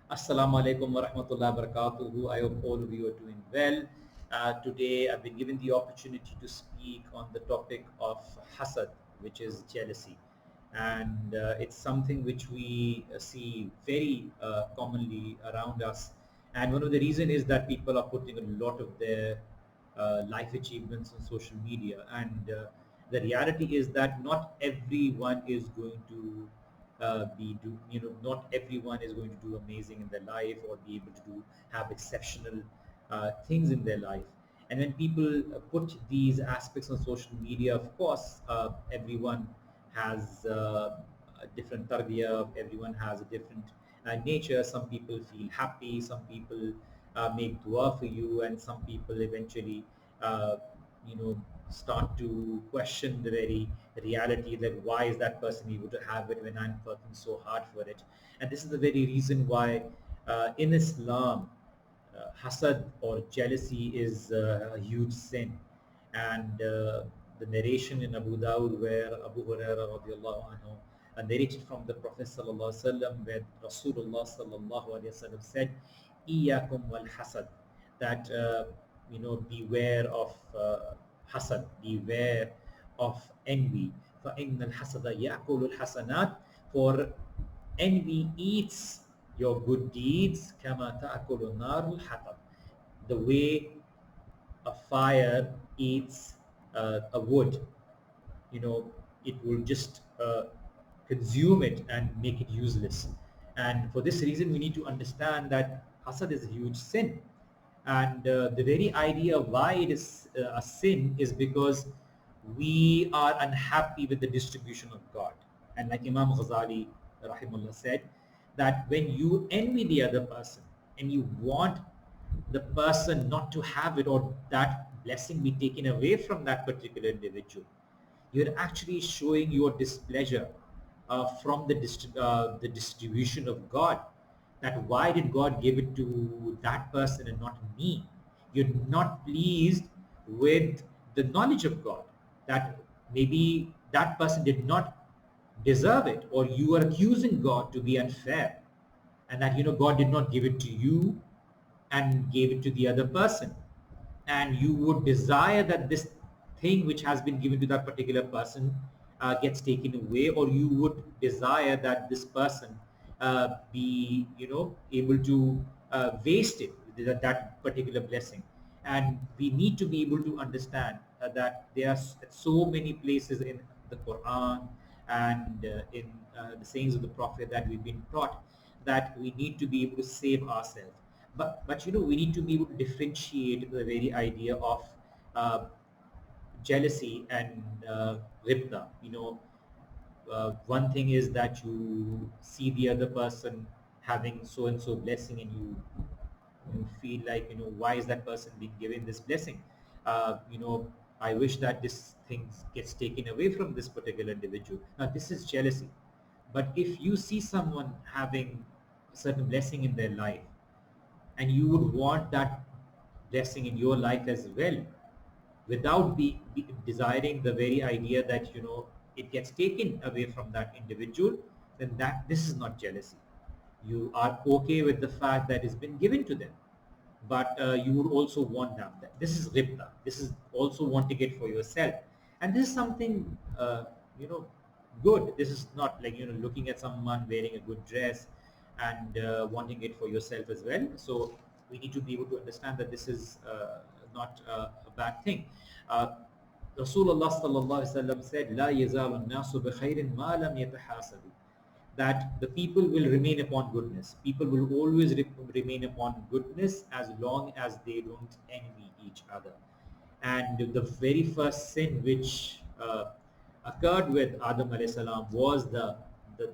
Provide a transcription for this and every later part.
Assalamu alaikum wa rahmatullahi wa barakatuhu. I hope all of you are doing well. Today I've been given the opportunity to speak on the topic of hasad, which is jealousy. And it's something which we see very commonly around us. And one of the reasons is that people are putting a lot of their life achievements on social media. And the reality is that not everyone is going to not everyone is going to do amazing in their life or be able to have exceptional things in their life. And when people put these aspects on social media, of course, everyone has a different tarbiyah, everyone has a different nature. Some people feel happy, some people make dua for you, and some people eventually uh, you know start to question the very reality that why is that person able to have it when I'm working so hard for it. And this is the very reason why in Islam, hasad or jealousy is a huge sin. And the narration in Abu Dawud where Abu Huraira radiallahu anhu narrated from the Prophet sallallahu alaihi wasallam, where Rasulullah sallallahu alaihi wasallam said, "Iyakum wal hasad," that beware of hasad, beware of envy. فَإِنَّ الْحَسَدَ يَأْكُلُ الْحَسَنَاتِ, for envy eats your good deeds. كَمَا تَأْكُلُ النَّارُ الْحَطَبَ, the way a fire eats a wood. you know it will just consume it and make it useless. And for this reason we need to understand that hasad is a huge sin. And the very idea why it is a sin is because we are unhappy with the distribution of God. And like Imam Ghazali rahimullah said, that when you envy the other person and you want the person not to have it, or that blessing be taken away from that particular individual, you're actually showing your displeasure from the distribution of God. That why did God give it to that person and not me? You're not pleased with the knowledge of God, that maybe that person did not deserve it, or you are accusing God to be unfair, and that God did not give it to you and gave it to the other person. And you would desire that this thing which has been given to that particular person gets taken away, or you would desire that this person be able to waste it, that particular blessing. And we need to be able to understand that there are so many places in the Quran and in the sayings of the Prophet that we've been taught that we need to be able to save ourselves. But we need to be able to differentiate the very idea of uh, jealousy and ribda. One thing is that you see the other person having so and so blessing, and you feel like, why is that person being given this blessing? I wish that this thing gets taken away from this particular individual. Now this is jealousy. But if you see someone having a certain blessing in their life, and you would want that blessing in your life as well, without desiring the very idea that it gets taken away from that individual, then that this is not jealousy. You are okay with the fact that it's been given to them, but you would also want that. This is ribta. This is also wanting it for yourself. And this is something you know good. This is not like looking at someone wearing a good dress and wanting it for yourself as well. So we need to be able to understand that this is not a bad thing. uh, Rasulullah sallallahu alaihi wasallam said, "La yazalu an-nasu bi khairin ma lam yatahasadu," that the people will remain upon goodness. People will always remain upon goodness as long as they don't envy each other. And the very first sin which occurred with Adam alayhi salam was the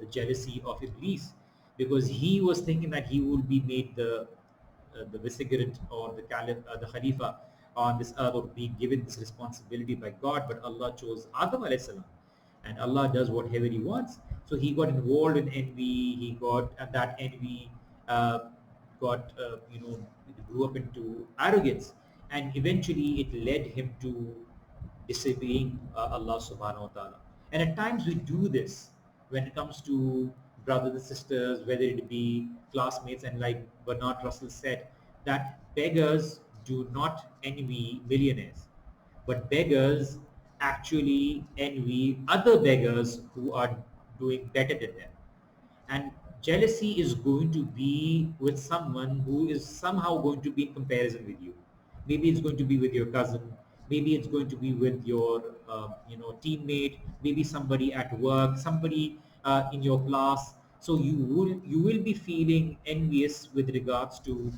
jealousy of Iblis, because he was thinking that he would be made the vicegerent or the caliph, the Khalifa on this earth, or being given this responsibility by God. But Allah chose Adam alayhi salam, and Allah does whatever He wants. So he got involved in envy. He got, and that envy uh, got it grew up into arrogance, and eventually it led him to disobeying Allah subhanahu wa ta'ala. And at times we do this when it comes to brothers and sisters, whether it be classmates, and like Bernard Russell said, that beggars do not envy millionaires, but beggars actually envy other beggars who are doing better than them. And jealousy is going to be with someone who is somehow going to be in comparison with you. Maybe it's going to be with your cousin, maybe it's going to be with your teammate, maybe somebody at work, somebody in your class. So you will be feeling envious with regards to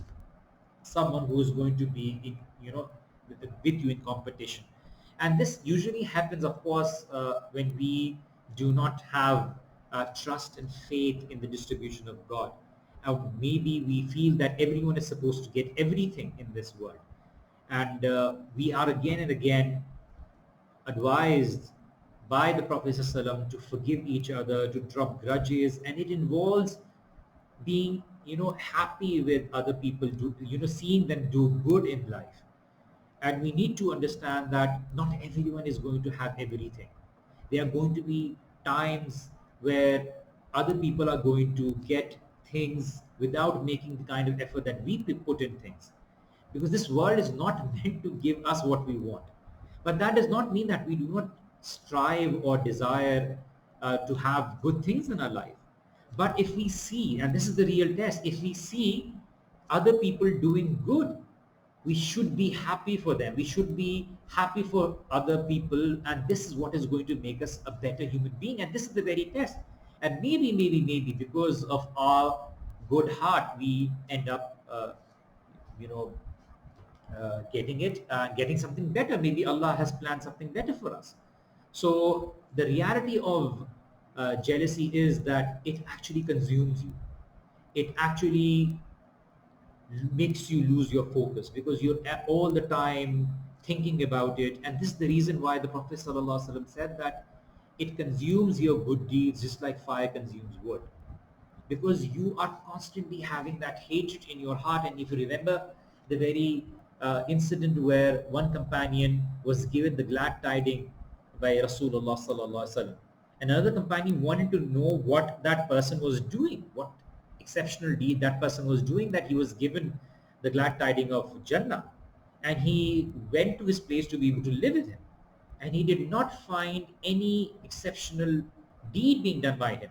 someone who is going to be in, with you in competition. And this usually happens, of course, when we do not have trust and faith in the distribution of God. Maybe we feel that everyone is supposed to get everything in this world, and we are again and again advised by the Prophet ﷺ to forgive each other, to drop grudges, and it involves being happy with other people, seeing them do good in life. And we need to understand that not everyone is going to have everything. There are going to be times where other people are going to get things without making the kind of effort that we put in things, because this world is not meant to give us what we want. But that does not mean that we do not strive or desire to have good things in our life. But if we see, and this is the real test, if we see other people doing good, we should be happy for them. We should be happy for other people, and this is what is going to make us a better human being. And this is the very test. And maybe because of our good heart, we end up, you know, getting something better. Maybe Allah has planned something better for us. So the reality of jealousy is that it actually consumes you. It actually makes you lose your focus because you're all the time thinking about it. And this is the reason why the Prophet ﷺ said that it consumes your good deeds just like fire consumes wood, because you are constantly having that hatred in your heart. And if you remember the very incident where one companion was given the glad tiding by Rasulullah sallallahu alaihi wasallam, another companion wanted to know what that person was doing, what exceptional deed that person was doing, that he was given the glad tiding of Jannah. And he went to his place to be able to live with him, and he did not find any exceptional deed being done by him.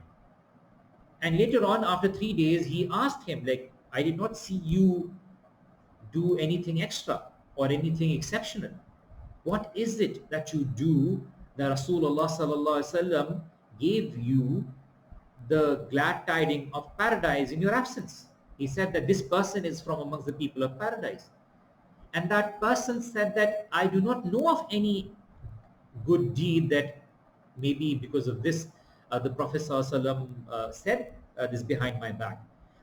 And later on, after 3 days, he asked him, like, I did not see you do anything extra or anything exceptional. What is it that you do that Rasulullah sallallahu alaihi wasallam gave you the glad tiding of paradise in your absence? He said that this person is from amongst the people of paradise. And that person said that I do not know of any good deed that maybe because of this the Prophet ﷺ, said this behind my back.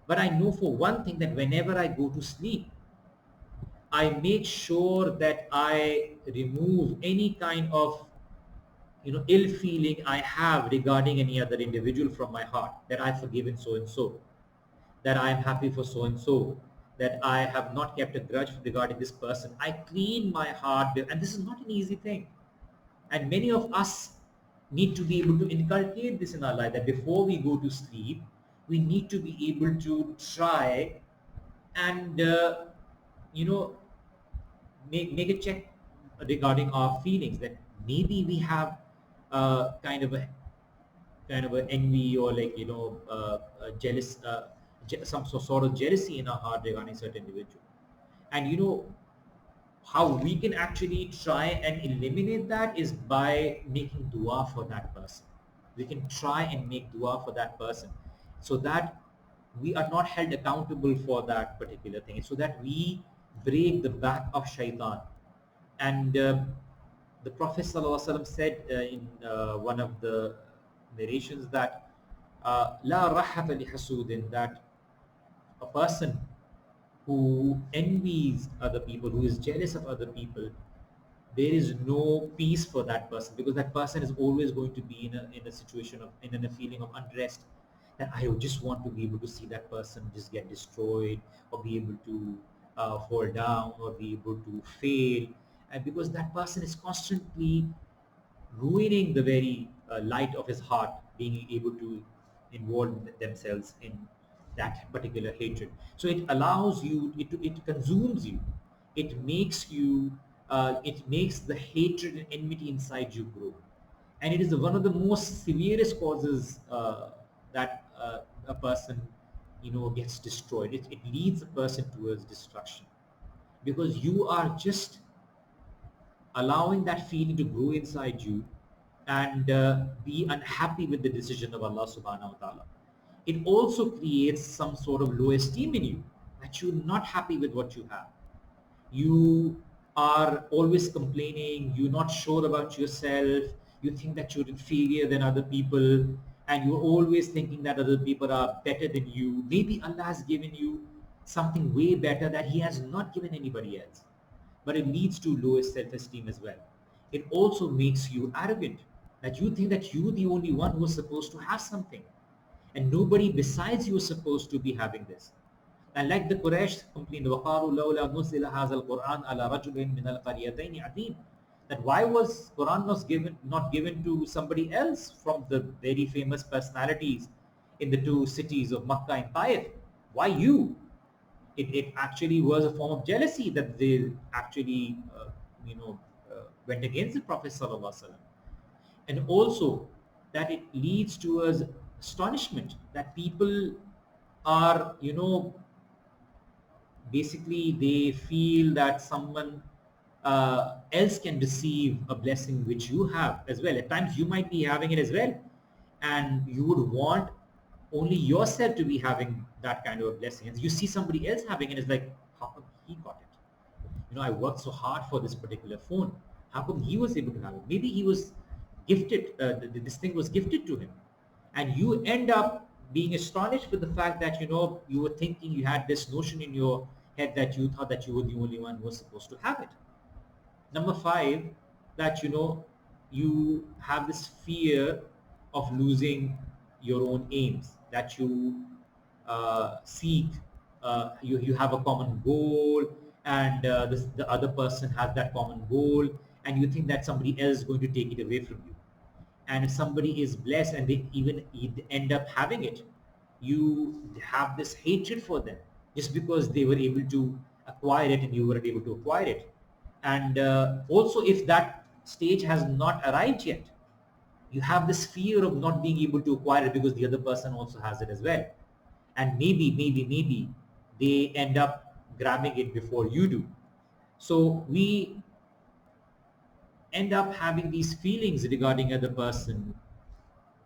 But I know for one thing that whenever I go to sleep, I make sure that I remove any kind of ill feeling I have regarding any other individual from my heart, that I've forgiven so and so, that I am happy for so and so, that I have not kept a grudge regarding this person. I clean my heart, and this is not an easy thing. And many of us need to be able to inculcate this in our life, that before we go to sleep, we need to be able to try and you know make a check regarding our feelings, that maybe we have kind of an envy, or like jealous, some sort of jealousy in our heart regarding certain individual. And how we can actually try and eliminate that is by making dua for that person. We can try and make dua for that person, so that we are not held accountable for that particular thing, so that we break the back of shaitan. And the Prophet ﷺ said in one of the narrations that la rahata li hasudin, that a person who envies other people, who is jealous of other people, there is no peace for that person, because that person is always going to be in a situation of in a feeling of unrest, that I just want to be able to see that person just get destroyed, or be able to fall down, or be able to fail. And because that person is constantly ruining the very light of his heart, being able to involve themselves in that particular hatred. So it allows you, it consumes you, it makes you, it makes the hatred and enmity inside you grow. And it is one of the most severest causes that a person, gets destroyed. It leads a person towards destruction, because you are just allowing that feeling to grow inside you, and be unhappy with the decision of Allah subhanahu wa ta'ala. It also creates some sort of low esteem in you, that you're not happy with what you have. You are always complaining, you're not sure about yourself, you think that you're inferior than other people, and you're always thinking that other people are better than you. Maybe Allah has given you something way better that He has not given anybody else, but it leads to lower self-esteem as well. It also makes you arrogant, that you think that you're the only one who is supposed to have something, and nobody besides you is supposed to be having this. And like the Quraysh complained, وَقَالُوا لَوْلَا نُزِّلَ هَذَا الْقُرْآنَ عَلَى رَجُلٍ مِنَ الْقَرْيَتَيْنِ عَظِيمٍ, that why was Quran not given to somebody else from the very famous personalities in the two cities of Makkah and Taif? Why you? It actually was a form of jealousy that they actually went against the Prophet sallallahu alaihi wasallam. And also that it leads to us astonishment, that people are, basically they feel that someone else can receive a blessing which you have as well. At times you might be having it as well, and you would want only yourself to be having that kind of a blessing, and you see somebody else having it. It's like, how come he got it? I worked so hard for this particular phone. How come he was able to have it? Maybe he was gifted, this thing was gifted to him. And you end up being astonished with the fact that, you were thinking, you had this notion in your head that you thought that you were the only one who was supposed to have it. Number five, that, you have this fear of losing your own aims, that you seek, you have a common goal, and the other person has that common goal, and you think that somebody else is going to take it away from you. And if somebody is blessed and they even end up having it, you have this hatred for them just because they were able to acquire it and you weren't able to acquire it. And also, if that stage has not arrived yet, you have this fear of not being able to acquire it because the other person also has it as well. And maybe they end up grabbing it before you do. So we end up having these feelings regarding other person,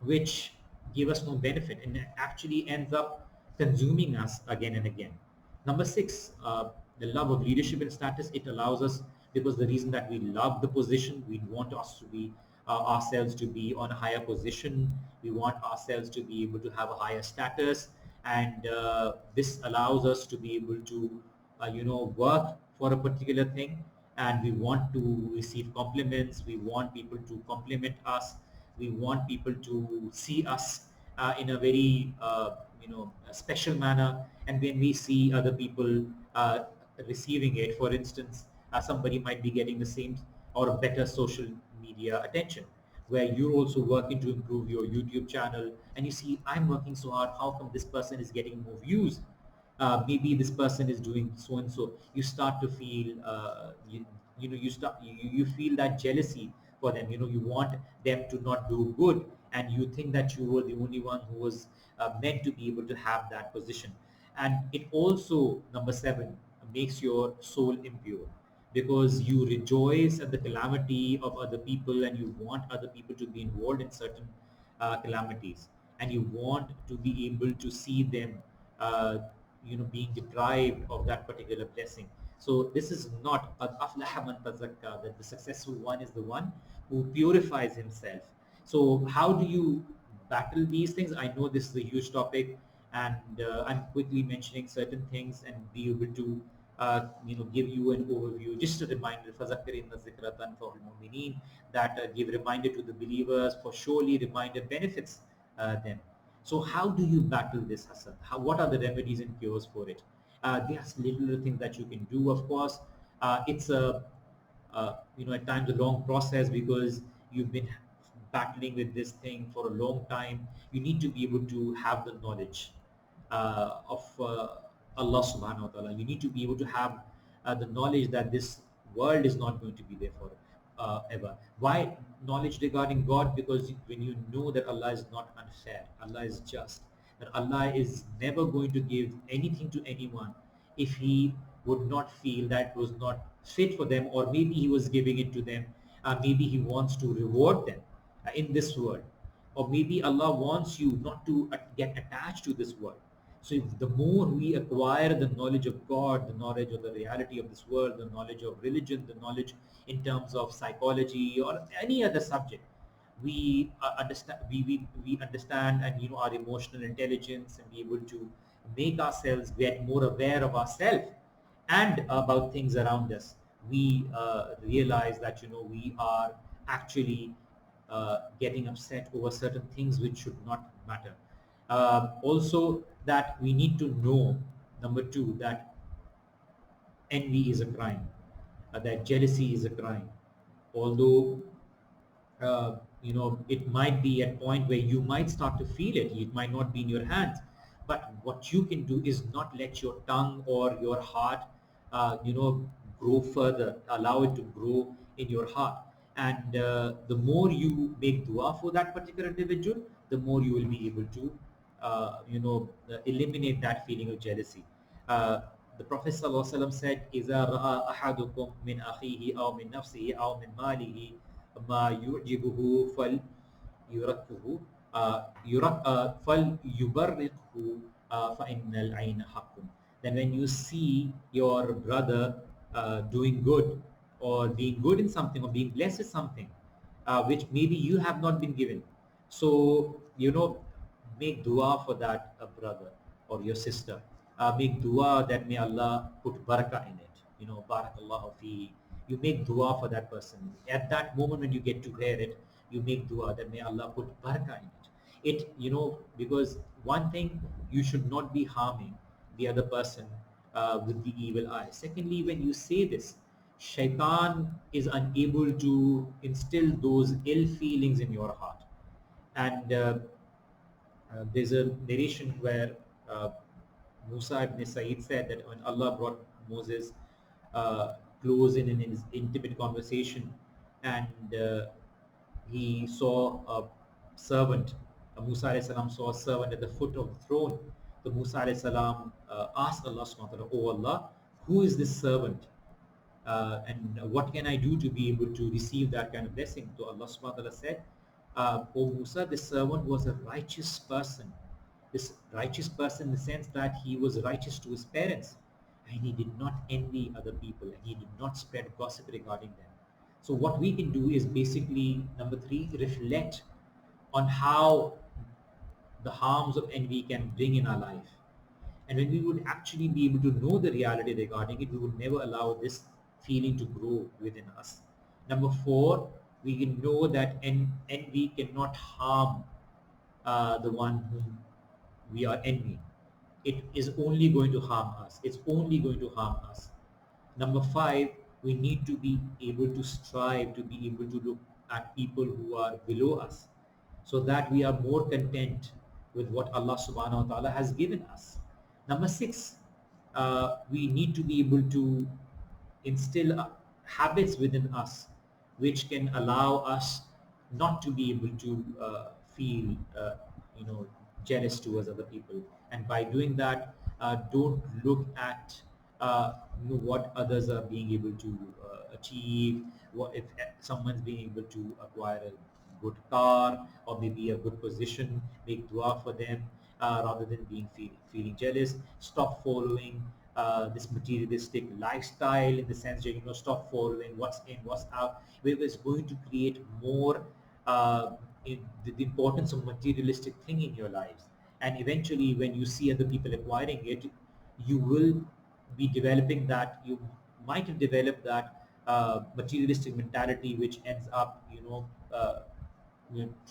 which give us no benefit and actually ends up consuming us again and again. Number six, the love of leadership and status. It allows us, because the reason that we love the position, we want us to be ourselves to be on a higher position. We want ourselves to be able to have a higher status, and this allows us to be able to, work for a particular thing, and we want to receive compliments. We want people to compliment us. We want people to see us in a very a special manner. And when we see other people receiving it, for instance, somebody might be getting the same or a better social media attention, where you're also working to improve your YouTube channel, and you see, I'm working so hard, how come this person is getting more views? Maybe this person is doing so and so. You start to feel you feel that jealousy for them. You want them to not do good, and you think that you were the only one who was meant to be able to have that position. And it also, number seven, makes your soul impure, because you rejoice at the calamity of other people, and you want other people to be involved in certain calamities, and you want to be able to see them uh, being deprived of that particular blessing. So this is not قَدْ أَفْلَحَ مَنْ تَزَكَّى, that the successful one is the one who purifies himself. So how do you battle these things? I know this is a huge topic, and I'm quickly mentioning certain things and be able to give you an overview. Just a reminder, فَذَكِّرْ إِنَّ الذِّكْرَ تَنْفَعُ الْمُؤْمِنِينَ, that give reminder to the believers, for surely reminder benefits them. So how do you battle this, Hassan? What are the remedies and cures for it? There's little things that you can do, of course. It's at times a long process, because you've been battling with this thing for a long time. You need to be able to have the knowledge. of Allah subhanahu wa ta'ala. You need to be able to have the knowledge that this world is not going to be there for ever. Why knowledge regarding God? Because when you know that Allah is not unfair, Allah is just, that Allah is never going to give anything to anyone if He would not feel that was not fit for them, or maybe He was giving it to them, maybe He wants to reward them in this world, or maybe Allah wants you not to get attached to this world. So if the more we acquire the knowledge of God, the knowledge of the reality of this world, the knowledge of religion, the knowledge in terms of psychology or any other subject, we understand, and our emotional intelligence, and be able to make ourselves get more aware of ourselves and about things around us. We realize that we are actually getting upset over certain things which should not matter. Also, that we need to know, number two, that envy is a crime, that jealousy is a crime. Although it might be at point where you might start to feel it. It might not be in your hands, but what you can do is not let your tongue or your heart, grow further. Allow it to grow in your heart, and the more you make dua for that particular individual, the more you will be able to, eliminate that feeling of jealousy. Uh, the Prophet ﷺ said, إِذَا رَأَى أَحَدُكُم مِّنْ أَخِيهِ أَوْ مِنْ نَفْسِهِ أَوْ مِنْ مَالِهِ ما يعجبه فليركه فليبرقه فإن العين حق. Then when you see your brother doing good, or being good in something, or being blessed with something which maybe you have not been given, so make dua for that brother or your sister. Make dua that may Allah put barakah in it. Barakallahu fi. You make dua for that person. At that moment when you get to hear it, you make dua that may Allah put barakah in it. Because one thing, you should not be harming the other person with the evil eye. Secondly, when you say this, shaitan is unable to instill those ill feelings in your heart. And there's a narration where uh, Musa ibn Sa'id said that when Allah brought Moses close in his intimate conversation, and he saw a servant, Musa alayhi salam saw a servant at the foot of the throne. So Musa alayhi salam asked Allah subhanahu wa ta'ala, "Oh Allah, who is this servant? And what can I do to be able to receive that kind of blessing?" So Allah subhanahu wa ta'ala said, "O Musa, this servant was a righteous person. This righteous person in the sense that he was righteous to his parents, and he did not envy other people, and he did not spread gossip regarding them." So what we can do is basically, number three, reflect on how the harms of envy can bring in our life. And when we would actually be able to know the reality regarding it, we would never allow this feeling to grow within us. Number four, we can know that envy cannot harm the one whom we are envying. It is only going to harm us. It's only going to harm us. Number five, we need to be able to strive to be able to look at people who are below us, so that we are more content with what Allah subhanahu wa ta'ala has given us. Number six, we need to be able to instill habits within us which can allow us not to be able to feel you know jealous towards other people. And by doing that, don't look at what others are being able to achieve. What if someone's being able to acquire a good car, or maybe a good position? Make dua for them, rather than feeling jealous. Stop following this materialistic lifestyle, in the sense that stop following what's in, what's out, where it's going to create more uh, the importance of materialistic thing in your lives. And eventually, when you see other people acquiring it, you will be developing that. You might have developed that materialistic mentality, which ends up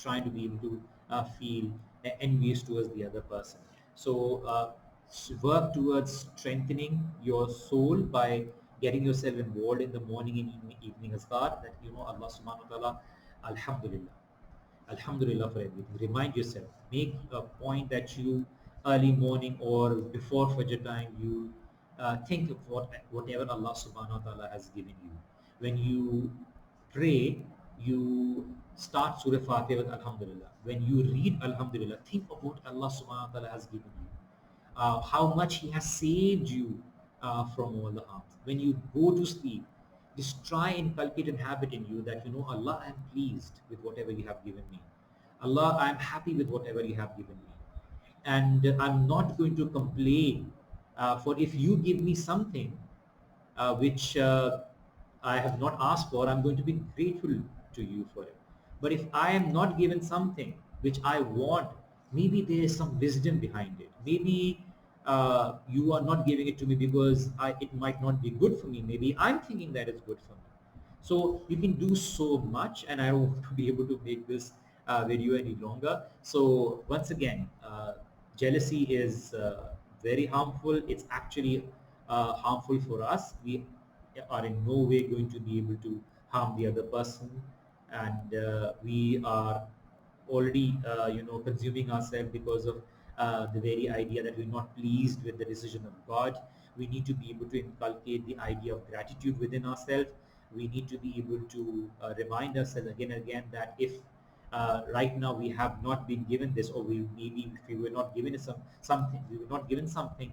trying to be able to feel envious towards the other person. So work towards strengthening your soul by getting yourself involved in the morning and evening azkar, that Allah subhanahu wa ta'ala, alhamdulillah, alhamdulillah for everything. Remind yourself, make a point that you early morning or before Fajr time, you think of whatever Allah subhanahu wa ta'ala has given you. When you pray, you start Surah Fatiha with Alhamdulillah. When you read Alhamdulillah, think of what Allah subhanahu wa ta'ala has given you, how much He has saved you from all the harms. When you go to sleep, just try and inculcate and habit in you that, Allah, I am pleased with whatever you have given me. Allah, I am happy with whatever you have given me. And I'm not going to complain, for if you give me something which I have not asked for, I'm going to be grateful to you for it. But if I am not given something which I want, maybe there is some wisdom behind it. Maybe you are not giving it to me because it might not be good for me. Maybe I'm thinking that it's good for me. So you can do so much, and I don't want to be able to make this video any longer. So once again, jealousy is very harmful. It's actually harmful for us. We are in no way going to be able to harm the other person, and we are already consuming ourselves because of the very idea that we're not pleased with the decision of God. We need to be able to inculcate the idea of gratitude within ourselves. We need to be able to remind ourselves again and again that if right now we have not been given this, or we maybe if we were not given something, we were not given something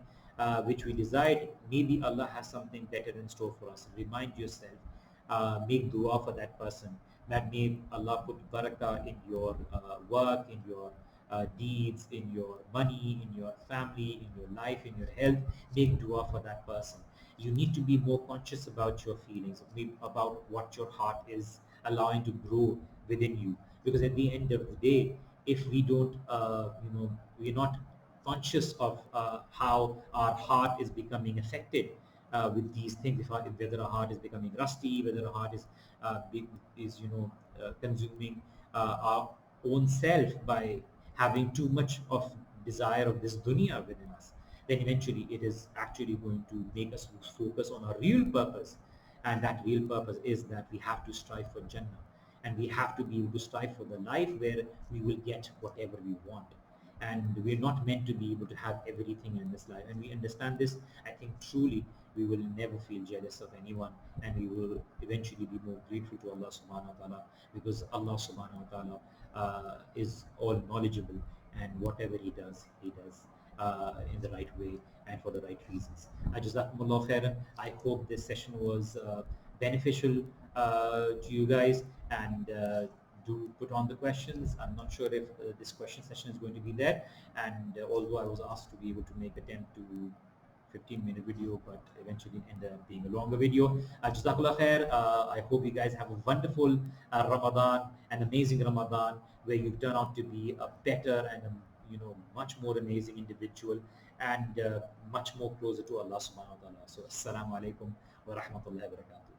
which we desired, maybe Allah has something better in store for us. Remind yourself, make dua for that person, that may Allah put barakah in your work, in your deeds, in your money, in your family, in your life, in your health. Make dua for that person. You need to be more conscious about your feelings, about what your heart is allowing to grow within you. Because at the end of the day, if we don't, we're not conscious of how our heart is becoming affected with these things, whether our heart is becoming rusty, whether our heart is consuming our own self by having too much of desire of this dunya within us, then eventually it is actually going to make us lose focus on our real purpose. And that real purpose is that we have to strive for Jannah, and we have to be able to strive for the life where we will get whatever we want. And we're not meant to be able to have everything in this life. And we understand this, I think truly we will never feel jealous of anyone, and we will eventually be more grateful to Allah subhanahu wa ta'ala, because Allah subhanahu wa ta'ala is all knowledgeable, and whatever he does in the right way and for the right reasons. Jazakumullah khairan. I hope this session was beneficial to you guys, and do put on the questions. I'm not sure if this question session is going to be there, and although I was asked to be able to make attempt to 15-minute video, but eventually ended up being a longer video. Jazakallah khair. I hope you guys have a wonderful Ramadan, an amazing Ramadan, where you turn out to be a better and a, much more amazing individual, and much more closer to Allah subhanahu wa ta'ala. So assalamu alaikum wa rahmatullahi wa barakatuh.